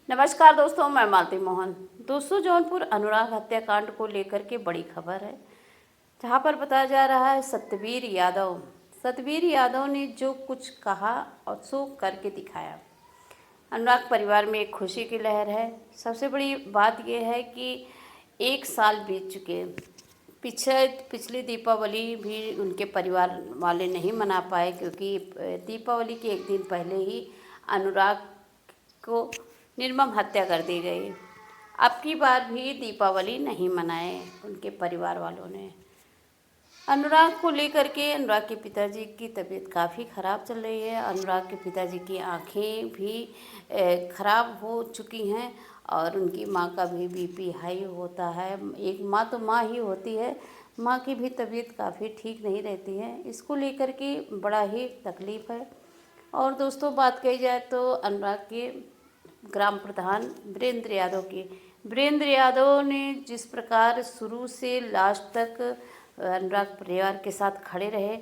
नमस्कार दोस्तों, मैं मालती मोहन। दोस्तों, जौनपुर अनुराग हत्याकांड को लेकर के बड़ी खबर है, जहां पर बताया जा रहा है सतवीर यादव ने जो कुछ कहा और सो करके दिखाया। अनुराग परिवार में एक खुशी की लहर है। सबसे बड़ी बात यह है कि 1 साल बीत चुके। पिछली दीपावली भी उनके परिवार वाले नहीं मना पाए, क्योंकि दीपावली के एक दिन पहले ही अनुराग को निर्मम हत्या कर दी गई। अब की बार भी दीपावली नहीं मनाए उनके परिवार वालों ने। अनुराग को लेकर के अनुराग के पिताजी की तबीयत काफ़ी ख़राब चल रही है। अनुराग के पिताजी की आंखें भी ख़राब हो चुकी हैं और उनकी मां का भी बीपी हाई होता है। एक मां तो मां ही होती है, मां की भी तबीयत काफ़ी ठीक नहीं रहती है। इसको लेकर के बड़ा ही तकलीफ़ है। और दोस्तों, बात कही जाए तो अनुराग के ग्राम प्रधान वीरेंद्र यादव ने जिस प्रकार शुरू से लास्ट तक अनुराग परिवार के साथ खड़े रहे,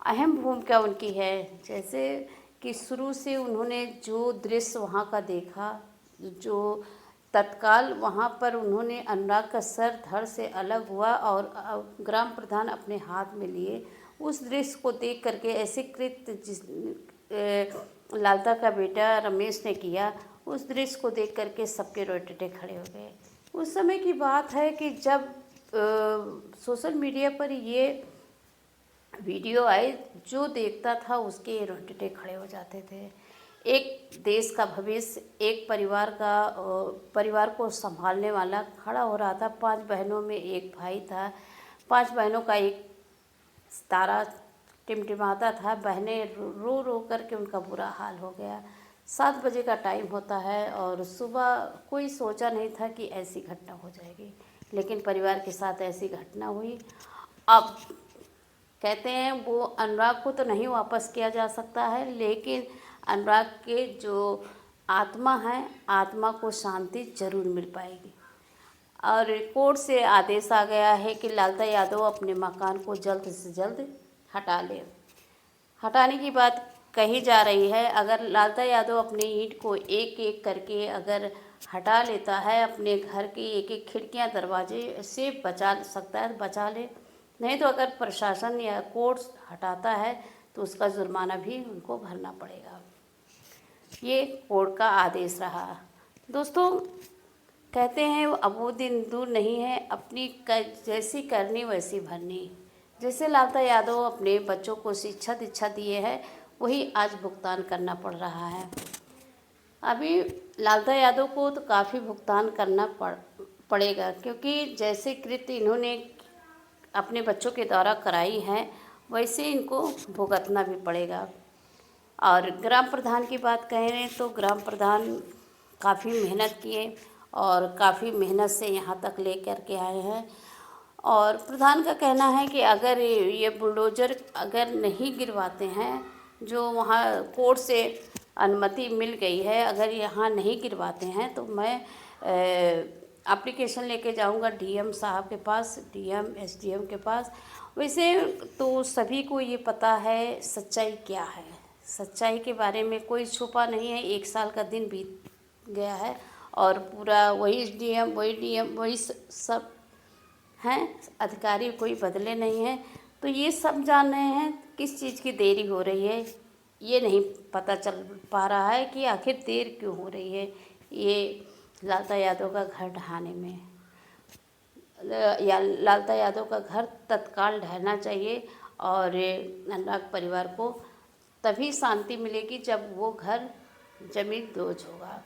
अहम भूमिका उनकी है। जैसे कि शुरू से उन्होंने जो दृश्य वहाँ का देखा, जो तत्काल वहाँ पर उन्होंने अनुराग का सर धड़ से अलग हुआ और ग्राम प्रधान अपने हाथ में लिए, उस दृश्य को देख करके ऐसे कृत्य लालता का बेटा रमेश ने किया, उस दृश्य को देख करके सबके रोंगटे खड़े हो गए। उस समय की बात है कि जब सोशल मीडिया पर ये वीडियो आए, जो देखता था उसके रोंगटे खड़े हो जाते थे। एक देश का भविष्य, एक परिवार को संभालने वाला खड़ा हो रहा था। 5 बहनों में एक भाई था, 5 बहनों का एक तारा टिमटिमाता था। बहनें रो रो करके उनका बुरा हाल हो गया। 7 बजे का टाइम होता है और सुबह कोई सोचा नहीं था कि ऐसी घटना हो जाएगी, लेकिन परिवार के साथ ऐसी घटना हुई। अब कहते हैं वो अनुराग को तो नहीं वापस किया जा सकता है, लेकिन अनुराग के जो आत्मा है, आत्मा को शांति जरूर मिल पाएगी। और कोर्ट से आदेश आ गया है कि लालता यादव अपने मकान को जल्द से जल्द हटा ले। हटाने की बात कही जा रही है। अगर लालता यादव अपने ईंट को एक एक करके अगर हटा लेता है, अपने घर की एक एक खिड़कियां दरवाजे से बचा सकता है, बचा ले। नहीं तो अगर प्रशासन या कोर्ट हटाता है तो उसका जुर्माना भी उनको भरना पड़ेगा। ये कोर्ट का आदेश रहा। दोस्तों, कहते हैं अब वो दिन दूर नहीं है, अपनी जैसी करनी वैसी भरनी। जैसे लालता यादव अपने बच्चों को शिक्षा दीक्षा दिए हैं, वही आज भुगतान करना पड़ रहा है। अभी लालता यादव को तो काफ़ी भुगतान करना पड़ेगा, क्योंकि जैसे कृत्य इन्होंने अपने बच्चों के द्वारा कराई हैं, वैसे इनको भुगतना भी पड़ेगा। और ग्राम प्रधान की बात कहें तो ग्राम प्रधान काफ़ी मेहनत किए और काफ़ी मेहनत से यहाँ तक ले कर के आए हैं। और प्रधान का कहना है कि अगर ये बुलडोज़र अगर नहीं गिरवाते हैं, जो वहाँ कोर्ट से अनुमति मिल गई है, अगर यहाँ नहीं गिरवाते हैं तो मैं एप्लीकेशन लेके जाऊँगा डीएम साहब के पास, डीएम एसडीएम के पास। वैसे तो सभी को ये पता है सच्चाई क्या है। सच्चाई के बारे में कोई छुपा नहीं है। 1 साल का दिन बीत गया है और पूरा वही डीएम वही सब हैं, अधिकारी कोई बदले नहीं हैं। तो ये सब जान रहे हैं किस चीज़ की देरी हो रही है। ये नहीं पता चल पा रहा है कि आखिर देर क्यों हो रही है ये लालता यादव का घर ढहाने में। या लालता यादव का घर तत्काल ढहना चाहिए और अनुराग परिवार को तभी शांति मिलेगी जब वो घर जमीन दोज होगा।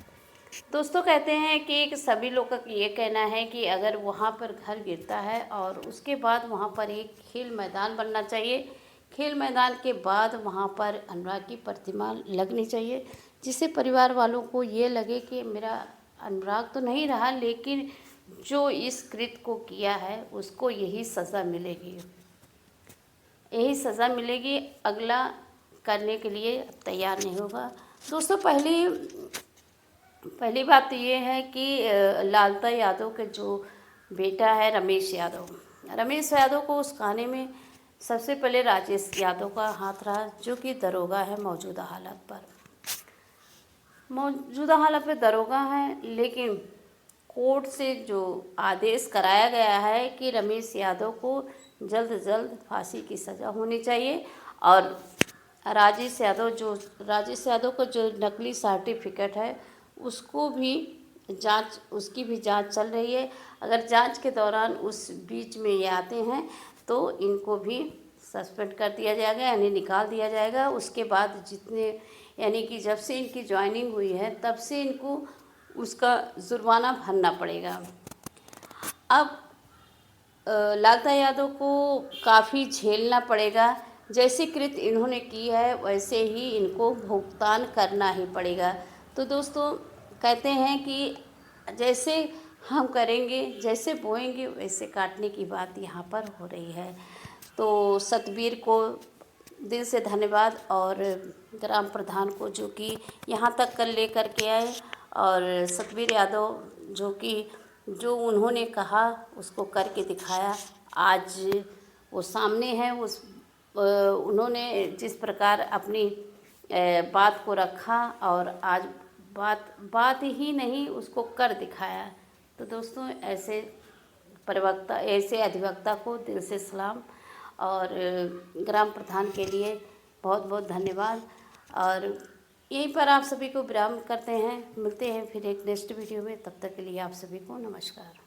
दोस्तों, कहते हैं कि सभी लोग का ये कहना है कि अगर वहाँ पर घर गिरता है और उसके बाद वहाँ पर एक खेल मैदान बनना चाहिए। खेल मैदान के बाद वहाँ पर अनुराग की प्रतिमा लगनी चाहिए, जिससे परिवार वालों को ये लगे कि मेरा अनुराग तो नहीं रहा, लेकिन जो इस कृत्य को किया है उसको यही सज़ा मिलेगी, यही सज़ा मिलेगी। अगला करने के लिए तैयार नहीं होगा। दोस्तों, पहली बात तो ये है कि लालता यादव के जो बेटा है रमेश यादव को उस खाने में सबसे पहले राजेश यादव का हाथ रहा, जो कि दरोगा है मौजूदा हालत पर। मौजूदा हालत पे दरोगा हैं, लेकिन कोर्ट से जो आदेश कराया गया है कि रमेश यादव को जल्द से जल्द फांसी की सज़ा होनी चाहिए। और राजेश यादव का जो नकली सर्टिफिकेट है उसकी भी जांच चल रही है। अगर जांच के दौरान उस बीच में ये आते हैं तो इनको भी सस्पेंड कर दिया जाएगा, यानी निकाल दिया जाएगा। उसके बाद यानी कि जब से इनकी ज्वाइनिंग हुई है तब से इनको उसका जुर्माना भरना पड़ेगा। अब लालता यादव को काफ़ी झेलना पड़ेगा। जैसे कृत्य इन्होंने की है वैसे ही इनको भुगतान करना ही पड़ेगा। तो दोस्तों, कहते हैं कि जैसे हम करेंगे, जैसे बोएंगे वैसे काटने की बात यहाँ पर हो रही है। तो सतबीर को दिल से धन्यवाद, और ग्राम प्रधान को जो कि यहाँ तक कर ले कर के आए, और सतबीर यादव जो उन्होंने कहा उसको करके दिखाया। आज वो सामने है, उन्होंने जिस प्रकार अपनी बात को रखा और आज बात ही नहीं उसको कर दिखाया। तो दोस्तों, ऐसे अधिवक्ता को दिल से सलाम, और ग्राम प्रधान के लिए बहुत बहुत धन्यवाद। और यहीं पर आप सभी को विराम करते हैं। मिलते हैं फिर एक नेक्स्ट वीडियो में। तब तक के लिए आप सभी को नमस्कार।